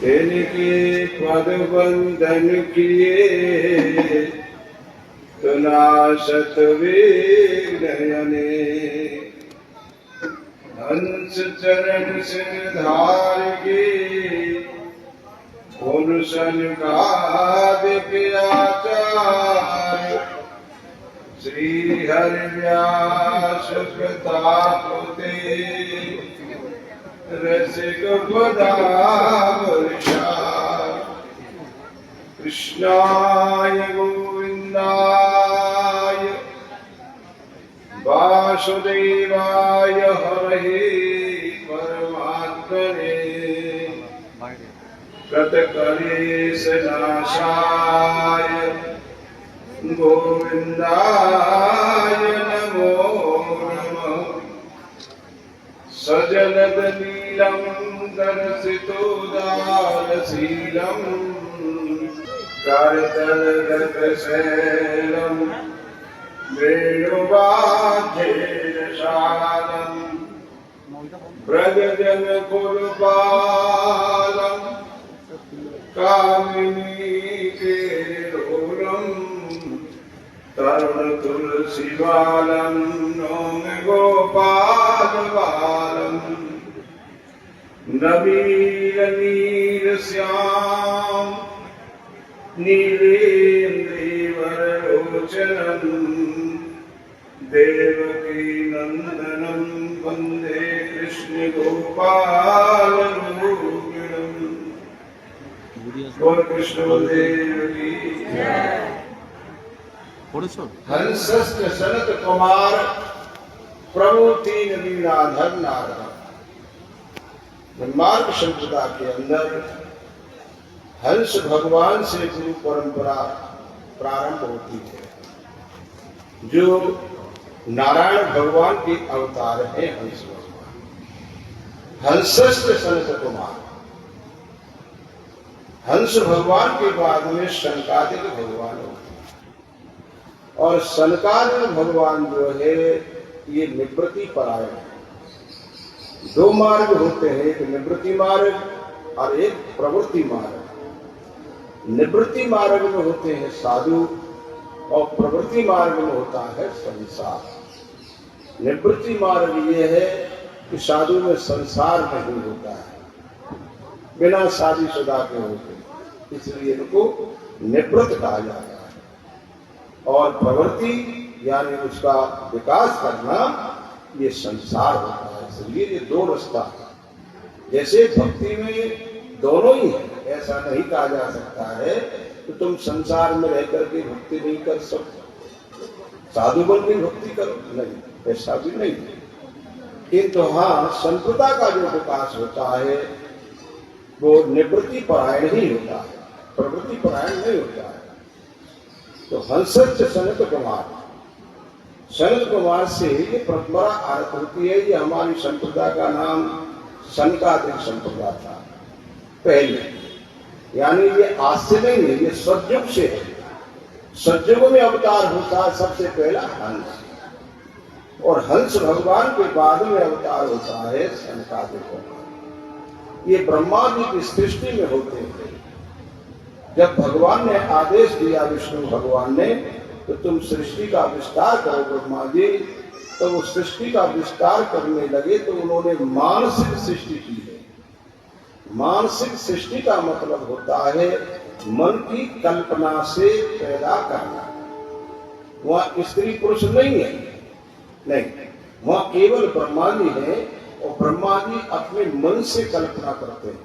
इनके पद बंधन किए तुनाशत विघ्नयने। हंस चरण सिर धार के उन सनकादिक आचार्य श्री हरि व्यास प्रताप ते रसिक गोदावृषा। कृष्णाय गोविंदाय वासुदेवाय हरये परमात्मने कृतकलेशनाशाय गोविंदाय नमो नमः। सजनदनीलं दर्शितोदारशीलं करतलगतशैलं वेणुवाद्येरशालं व्रजजनकुलपालं कामिनीकेलोलं तरुणतुलसीबालं नौमि गोपालबालं। नवीननीलश्याम नीलेन्द्रिवरलोचनं देवकी नंदनं वन्दे कृष्णगोपालरूपिणं। बोल कृष्ण बलदेव की जय। हंसश्च सनत कुमार प्रभु तीन लीलाधर नारद। ब्रह्मार्ग संप्रदाय के अंदर हंस भगवान से गुरु परंपरा प्रारंभ होती है, जो नारायण भगवान के अवतार हैं। हंस भगवान हंसश्च सनत कुमार। हंस भगवान के बाद में सनकादिक भगवान होते हैं, और सनकादिक भगवान जो है ये निवृत्ति परायण है। दो मार्ग होते हैं, एक निवृत्ति मार्ग और एक प्रवृत्ति मार्ग। निवृत्ति मार्ग में होते हैं साधु और प्रवृत्ति मार्ग में होता है संसार। निवृत्ति मार्ग ये है कि साधु में संसार नहीं होता है, बिना शादीशुदा के होते, इसलिए इनको निवृत्त कहा जाता है। और प्रवृत्ति यानी उसका विकास करना ये संसार होता है। इसलिए ये दो रास्ता है। जैसे भक्ति में दोनों ही है, ऐसा नहीं कहा जा सकता है कि तुम संसार में रह करके भक्ति नहीं कर सकते, साधु बन के भक्ति करो, नहीं, ऐसा भी नहीं। किंतु हाँ, संप्रदाय का जो विकास होता है वो निवृत्ति परायण ही होता है, प्रवृत्ति परायण नहीं होता है। तो हंसश्च सनत कुमार, सनत कुमार से ये परंपरा आरंभ होती है। ये हमारी संप्रदाय का नाम सनकादिक संप्रदाय था पहले, यानी ये आज से नहीं है, ये सतयुग से है। सतयुग में अवतार होता है सबसे पहला हंस, और हंस भगवान के बाद में अवतार होता है सनकादिक भगवान। ये ब्रह्मा जी की सृष्टि में होते हैं। जब भगवान ने आदेश दिया विष्णु भगवान ने, तो तुम सृष्टि का विस्तार करो ब्रह्मा जी, तो वो सृष्टि का विस्तार करने लगे। तो उन्होंने मानसिक सृष्टि की है। मानसिक सृष्टि का मतलब होता है मन की कल्पना से पैदा करना। वहां स्त्री पुरुष नहीं है, नहीं, वहां केवल ब्रह्मा जी है, और ब्रह्मा जी अपने मन से कल्पना करते हैं।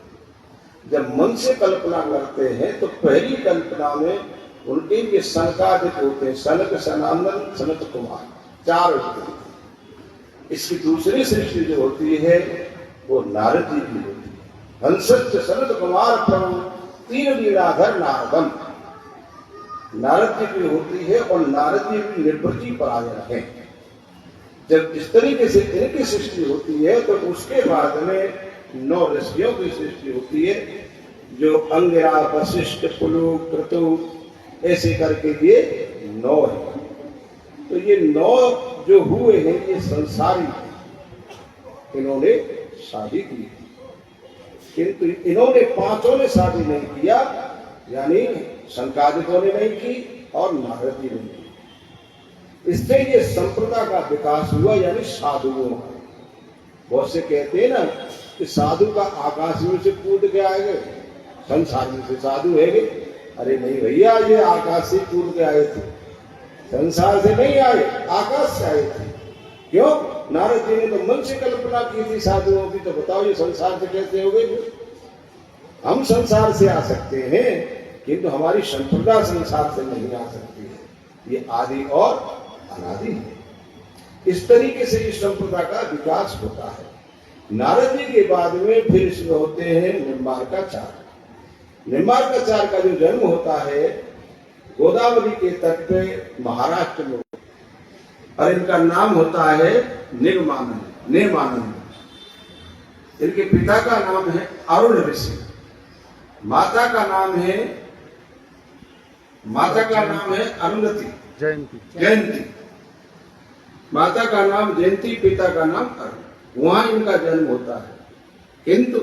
जब मन से कल्पना करते हैं तो पहली कल्पना में उनके ये सनकादिक होते हैं, सनक, सनातन, सनत कुमार, चार होते हैं। इसकी दूसरी सृष्टि जो होती है वो नारद जी की होती है। हंसश्च सनत कुमार प्रभु तीन लीलाधर नारदम। नारद जी की होती है, और नारद जी भी निवृत्ति परायण है। जब इस तरीके से इनकी सृष्टि होती है तो उसके बाद में 9 ऋषियों की सृष्टि होती है, जो अंगिरा, वशिष्ठ, पुलु, क्रतु ऐसे करके ये 9 है। तो ये 9 जो हुए हैं ये संसारी हैं, इन्होंने शादी की। किंतु इन्होंने पांचों ने शादी नहीं किया, यानी शंकादिकों ने नहीं की और नारद जी ने की। इससे ये संप्रदाय का विकास हुआ, यानी साधुओं का। बहुत से कहते हैं ना कि साधु का आकाश में से कूद के आए गए, संसार में से साधु है गए। अरे नहीं भैया, ये आकाश से कूद के आए थे, संसार से नहीं आए, आकाश से आए थे। क्यों? नारद जी ने तो मन से कल्पना की थी साधुओं की, तो बताओ ये संसार से कैसे हो गए? हम संसार से आ सकते हैं, किंतु हमारी संप्रदाय संसार से नहीं आ सकती है। ये आदि और अनादि है। इस तरीके से इस संप्रदाय का विकास होता है। नारद जी के बाद में फिर इसमें होते हैं निम्बार्काचार्य। निम्बार्काचार्य का जो जन्म होता है गोदावरी के तट पे महाराष्ट्र में, और इनका नाम होता है निर्मानंद। इनके पिता का नाम है अरुण ऋषि, माता का नाम है अरुंधति जयंती। माता का नाम जयंती, पिता का नाम अरुण। वहां इनका जन्म होता है। किंतु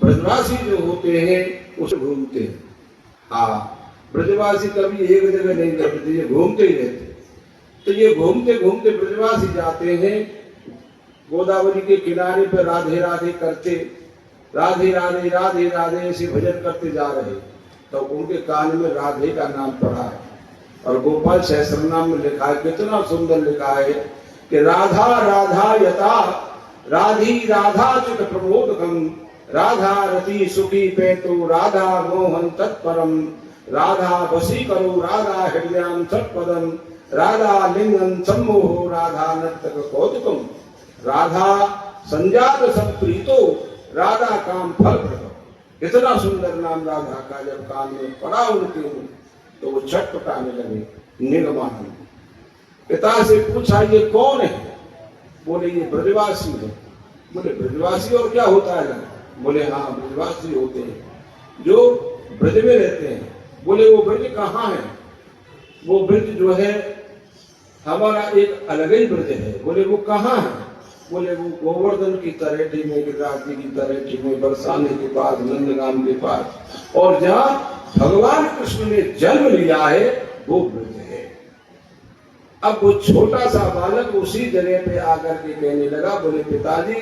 ब्रजवासी जो होते हैं उस घूमते हैं। हाँ, ब्रजवासी कभी एक जगह नहीं रहते, ये घूमते ही रहते। तो ये घूमते घूमते ब्रजवासी जाते हैं गोदावरी के किनारे पर, राधे राधे करते, राधे राधे राधे राधे ऐसे भजन करते जा रहे, तो उनके कान में राधे का नाम पड़ा है। और गोपाल सहस्त्रनाम में लिखा है, कितना सुंदर लिखा है कि राधा राधा यथा राधी राधा चित प्रमोदकम, राधा रति सुखी पेतु राधा मोहन तत्परम, राधा वशी करो राधा हृदयाम सत्पदम, राधा लिंगम सम्मोहो राधा नर्तक कौतुकम, राधा संजात संप्रीतो राधा काम फल प्रदम। इतना सुंदर नाम राधा का जब कान में पड़ा उनके, तो वो छटपटाने लगे। निगमानंद पिता से पूछा ये कौन है? बोले ये ब्रजवासी है। बोले ब्रजवासी और क्या होता है? बोले हाँ, ब्रजवासी होते हैं जो ब्रज में रहते हैं। बोले वो ब्रज कहाँ है? वो ब्रज जो है हमारा एक अलग ही ब्रज है। बोले वो कहाँ है? बोले वो गोवर्धन की तरेठी में, गिरिराज जी की तरेठी में, बरसाने के पास, नंदगाम के पास, और जहाँ भगवान कृष्ण ने जन्म लिया है वो ब्रज है। अब वो छोटा सा बालक उसी जगह पे आकर के कहने लगा, बोले पिताजी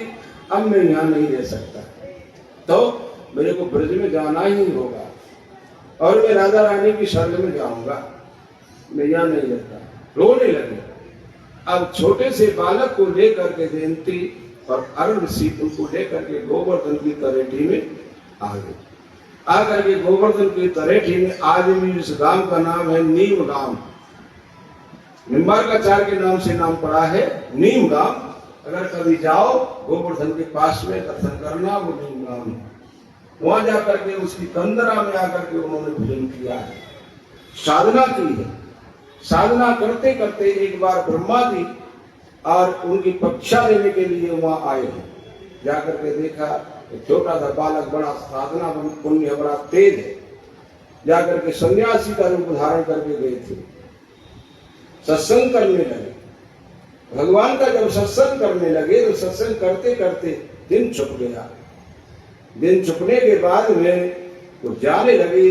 अब मैं यहाँ नहीं रह सकता, तो मेरे को ब्रज में जाना ही होगा, और मैं राधा रानी की शरण में जाऊंगा, मैं यहाँ नहीं रहता। रोने लगे। अब छोटे से बालक को लेकर के जयंती और अरुण ऋषि उनको लेकर के गोवर्धन की तरेठी में आ गए। आकर के गोवर्धन की तरेठी में, आज भी इस गांव का नाम है नीम गांव। निम्बार्काचार्य के नाम से नाम पड़ा है नीम गांव। अगर कभी जाओ गोवर्धन के पास में दर्शन करना, वो नीम गांव है। वहां जाकर के उसकी कंदरा में आकर के उन्होंने भजन किया है, साधना की है। साधना करते करते एक बार ब्रह्मा जी और उनकी परीक्षा लेने के लिए वहां आए हैं। जाकर के देखा छोटा सा बालक बड़ा साधना पुण्य बड़ा तेज है। जाकर के सन्यासी का रूप धारण करके गए थे, सत्संग करने लगे। भगवान का जब सत्संग करने लगे तो सत्संग करते करते दिन छुप गया। दिन छुपने के बाद में वो जाने लगे,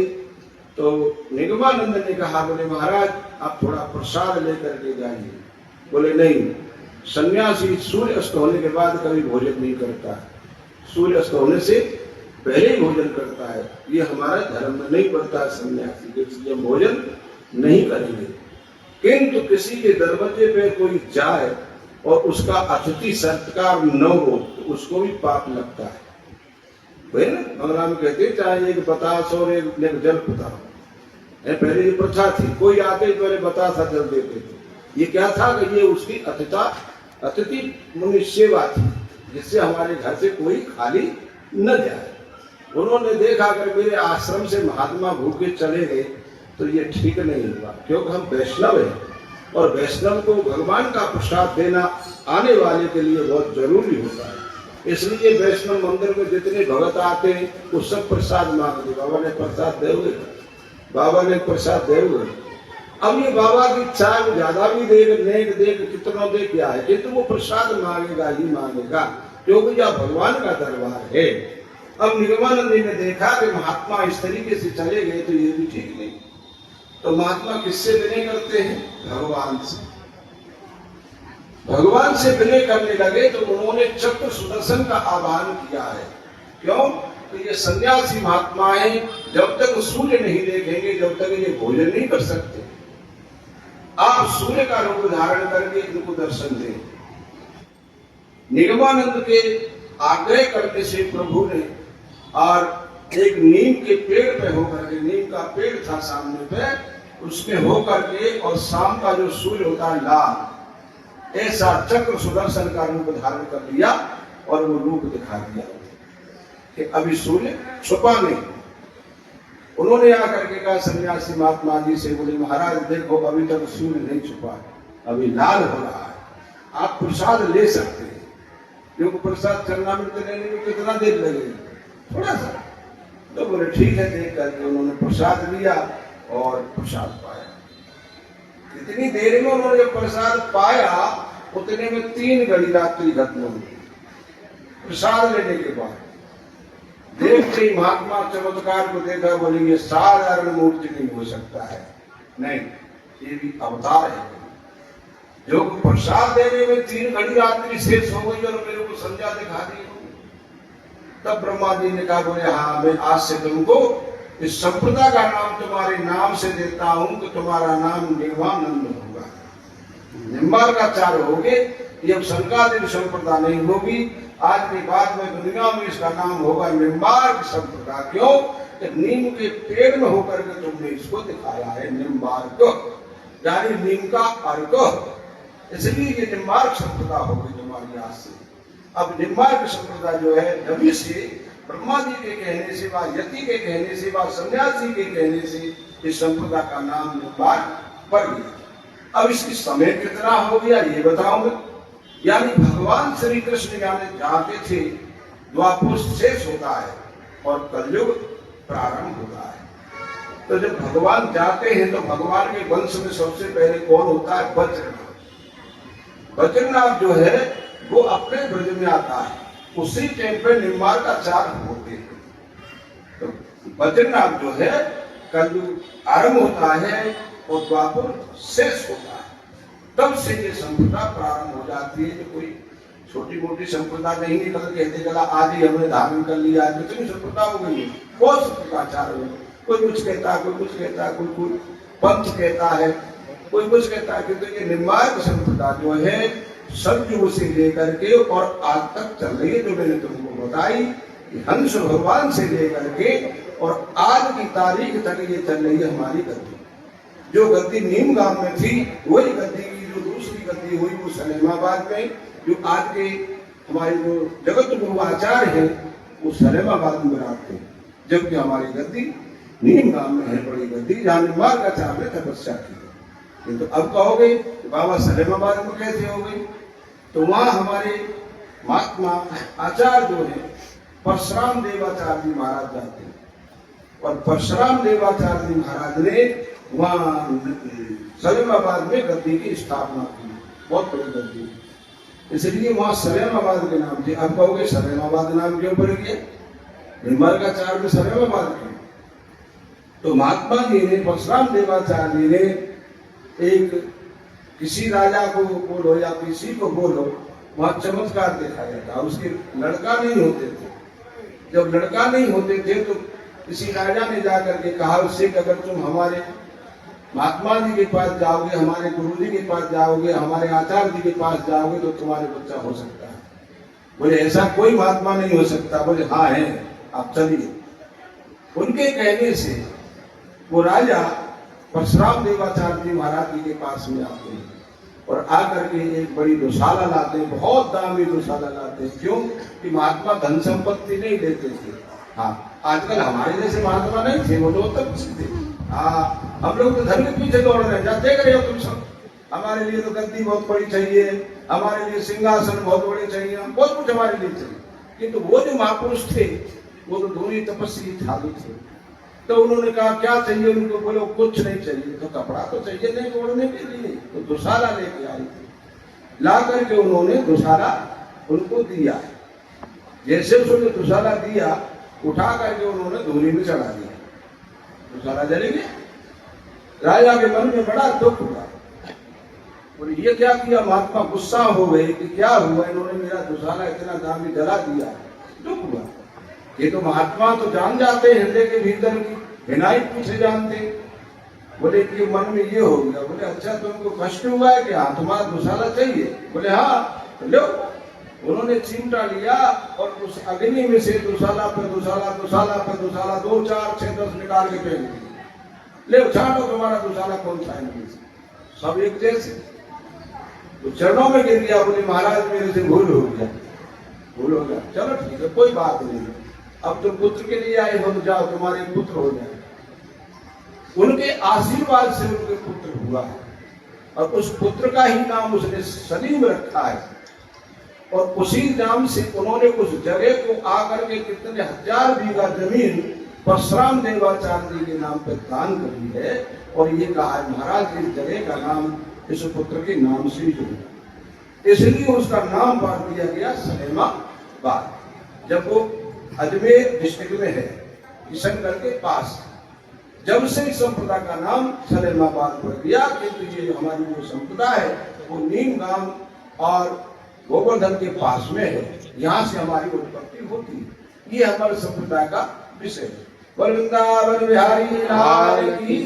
तो निगमानंद ने कहा, बोले महाराज आप थोड़ा प्रसाद लेकर के जाइए। बोले नहीं, सन्यासी सूर्य अस्त होने के बाद कभी भोजन नहीं करता, सूर्य अस्त होने से पहले ही भोजन करता है। ये हमारा धर्म में नहीं पड़ता सन्यासी के, इसलिए भोजन नहीं करेंगे। किंतु किसी के दरवाजे पे कोई जाए और उसका अतिथि सत्कार न हो तो उसको भी पाप लगता है। वही ना बंगला में कहते चाहे एक बतास और एक जल पिता। पहले ये प्रथा थी, कोई आते ही पहले बतासा जल देते थे। ये क्या था कि ये उसकी अतिथि मुनि सेवा थी, जिससे हमारे घर से कोई खाली न जाए। उन्होंने देखा अगर मेरे आश्रम से महात्मा भूखे चले गए तो ये ठीक नहीं हुआ, क्योंकि हम वैष्णव हैं और वैष्णव को भगवान का प्रसाद देना आने वाले के लिए बहुत जरूरी होता है। इसलिए वैष्णव मंदिर में जितने भगत आते हैं वो सब प्रसाद मांगते, बाबा ने प्रसाद दोगे, बाबा ने प्रसाद दोगे। अब ये बाबा की इच्छा है, ज्यादा भी देख कितना दे क्या है, किंतु वो प्रसाद मांगेगा ही मांगेगा, क्योंकि यह भगवान का दरबार है। अब निगमानंद जी ने देखा कि महात्मा इस तरीके से चले गए तो ये भी ठीक नहीं। तो महात्मा किससे विनय करते हैं? भगवान से। भगवान से विनय करने लगे तो उन्होंने चक्र सुदर्शन का आह्वान किया है। क्यों? तो ये सन्यासी महात्माएं जब तक सूर्य नहीं देखेंगे, जब तक ये भोजन नहीं कर सकते। आप सूर्य का रूप धारण करके इनको दर्शन दें। निगमानंद के आग्रह करने से प्रभु ने और एक नीम के पेड़ पे होकर के, नीम का पेड़ था सामने पे, उसमें होकर के और शाम का जो सूर्य होता है लाल, ऐसा चक्र सुदर्शन का रूप धारण कर लिया और वो रूप दिखा दिया कि अभी सूर्य छुपा नहीं। उन्होंने आकर के कहा सन्यासी महात्मा जी से, बोले महाराज देखो अभी तक सूर्य नहीं छुपा, अभी लाल हो रहा है, आप प्रसाद ले सकते हैं। क्योंकि प्रसाद चरणामृत लेने में कितना देर लगेगा? थोड़ा सा। तो बोले ठीक है। देख करके उन्होंने प्रसाद लिया और प्रसाद पाया। इतनी देर में उन्होंने प्रसाद पाया, उतने में 3 घड़ी रात्रि खत्म हो गई। प्रसाद लेने के बाद देखते ही महात्मा चमत्कार को देखा, बोले ये साधारण मूर्ति नहीं हो सकता है, नहीं ये भी अवतार है। जो प्रसाद देने में 3 घड़ी रात्रि शेष हो गई और मेरे को संध्या दिखा दी। तब ब्रह्मा जी ने कहा, बोले हाँ मैं आज से तुमको इस संप्रदा का नाम तुम्हारे नाम से देता हूं, तो तुम्हारा नाम निगमानंद होगा। निम्बार्काचार्य होगे, ये अब शंकादेव संप्रदा नहीं होगी। आज के बाद में दुनिया में इसका नाम होगा निम्बार्क संप्रदा। क्यों? नीम के पेड़ में होकर के तुमने इसको दिखाया है निम्बार्क, यानी नीम का अर्क, इसलिए ये निम्बार्क संप्रदा होगी तुम्हारी आज से। अब निम्बार्क संप्रदा जो है नबी से, ब्रह्मा जी के कहने से, व यति के कहने से, व सन्यासी के कहने से इस संप्रदा का नाम निम्बार्क पड़ गया। अब इसकी समय कितना हो गया ये बताऊंगा। यानी भगवान श्री कृष्ण जाते थे, द्वापर शेष होता है और कलयुग प्रारंभ होता है। तो जब भगवान जाते हैं तो भगवान के वंश में सबसे पहले कौन होता है? वज्रनाभ। वज्रनाभ जो है वो अपने ब्रज में आता है, उसी टाइम पे निम्बार्काचार्य होते हैं। तो वज्रनाभ जो है कलयुग आरंभ होता है और द्वापर शेष होता है। तब से ये संप्रदा प्रारंभ हो जाती है। जो कोई छोटी मोटी संप्रदा नहीं निकल कहते चला आज ही हमने धारण कर लिया, कितनी संप्रदा हो गई है, बहुत संप्रदाचार हो गए। कोई कुछ कहता है, कोई कुछ कहता है, कोई पंथ कहता है, कोई कुछ कहता है। क्योंकि ये निम्बार्क संप्रदा जो है सतयुग से लेकर के और आज तक चल रही है, जो मैंने तुमको बताई, हंस भगवान से लेकर के और आज की तारीख तक ये चल रही है हमारी गद्दी। जो गद्दी नीम गांव में थी वही गद्दी की जो दूसरी गद्दी हुई वो सलेमाबाद में, जो आज के हमारे जो जगत गुरु आचार्य है वो सलेमाबाद में बनाते हैं, जबकि हमारी गद्दी नीम गांव में है, बड़ी गद्दी जहाँ निम्बार्काचार्य ने तपस्या की। किंतु अब कहोगे बाबा सलेमाबाद में कैसे हो गई? तो वहां हमारे महात्मा आचार्य जो है परशुराम देवाचार्य जी महाराज जाते हैं और परशुराम देवाचार्य जी महाराज ने वहां सलेमाबाद में गद्दी की स्थापना की, बहुत बड़ी गद्दी, इसलिए वहां सलेमाबाद के नाम थे। अब कहोगे सलेमाबाद नाम क्यों पड़ गया? निम्बार्काचार्य में सलेमाबाद क्यों? तो महात्मा जी ने, परशुराम देवाचार्य जी ने एक किसी राजा को बोलो या किसी को बोलो, वहां चमत्कार दिखाया था। उसके लड़का नहीं होते थे। जब लड़का नहीं होते थे तो किसी राजा ने जाकर के कहा उससे कि अगर तुम हमारे महात्मा जी के पास जाओगे, हमारे गुरु जी के पास जाओगे, हमारे आचार्य जी के पास जाओगे तो तुम्हारे बच्चा हो सकता है। बोले ऐसा कोई महात्मा नहीं हो सकता। बोले हाँ है, आप चलिए। उनके कहने से वो राजा परशुराम देवाचार्य जी महाराज जी के पास में आते हैं और आकर के एक बड़ी दुशाला लाते हैं, बहुत दामी दुशाला लाते हैं। क्यों? कि महात्मा धन संपत्ति नहीं देते थे। हाँ, आजकल हमारे जैसे महात्मा नहीं थे, वो तो तब थे। हाँ, हम लोग तो धन के पीछे दौड़ रहे हैं। जाते रहे हो तुम सब, हमारे लिए तो गद्दी बहुत बड़ी चाहिए, हमारे लिए सिंहासन बहुत बड़े चाहिए, बहुत कुछ हमारे लिए चाहिए। किंतु वो जो महापुरुष थे वो तो दोनों तपस्वी ठाकुर थे। तो उन्होंने कहा क्या चाहिए उनको? बोले कुछ नहीं चाहिए। तो कपड़ा तो चाहिए नहीं ओढ़ने के लिए, तो दुशाला लेके आई थी। ला करके उन्होंने दुशाला उनको दिया। जैसे उसने दुशाला दिया उठा करके उन्होंने धूरी में चढ़ा दिया, दुशाला जली गया। राजा के मन में बड़ा दुख हुआ, बोले ये क्या किया, महात्मा गुस्सा हो गए कि क्या हुआ, इन्होंने मेरा दुशाला इतना दामी जला दिया। दुख हुआ, ये तो महात्मा तो जान जाते हृदय के भीतर की हिनाई पीछे जानते। बोले कि मन में ये हो गया। बोले अच्छा तुमको कष्ट हुआ है कि हाँ तुम्हारा दुशाला चाहिए? बोले हाँ। तो लो, उन्होंने चिमटा लिया और उस अग्नि में से दुशाला पे दुशाला, दुशाला पे दुशाला, 2 4 6 10 निकाल के फेंक दिए। ले छाटो तुम्हारा दुशाला कौन सा है? सब एक जैसे। तो चरणों में गिर गया, बोले महाराज मेरे से भूल हो गया, भूल हो गया। चलो ठीक है, कोई बात नहीं, अब तुम पुत्र के लिए आए हो तो जाओ, तुम्हारे पुत्र हो जाए। उनके आशीर्वाद से उनके पुत्र हुआ है और उस पुत्र का ही नाम उसने सलीम रखा है। और उसी नाम से उन्होंने उस जगह को आकर के कितने 1000 बीघा जमीन परशुराम देवाचार्य जी के नाम पर दान करी है। और ये कहा है महाराज इस जगह का नाम इस पुत्र के नाम से ही जुड़ा, इसलिए उसका नाम बांट दिया गया सलेमाबाद। जब वो अजमेर डिस्ट्रिक्ट में है, किशनगढ़ के पास, जब से इस संप्रदाय का नाम सलेमाबाद पड़ गया, क्योंकि ये हमारी जो संप्रदाय है वो नीम गांव और गोवर्धन के पास में है, यहाँ से हमारी उत्पत्ति होती है। ये हमारे संप्रदाय का विषय है। वृंदावन बिहारी लाल की।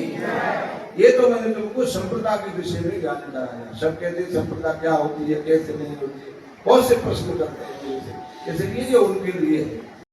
ये तो मैंने तुमको संप्रदाय के विषय में ज्ञान कराया। सब कहते हैं संप्रदाय क्या होती है, कैसे नहीं होती है, बहुत से प्रश्न करते हैं, इसलिए जो उनके लिए है।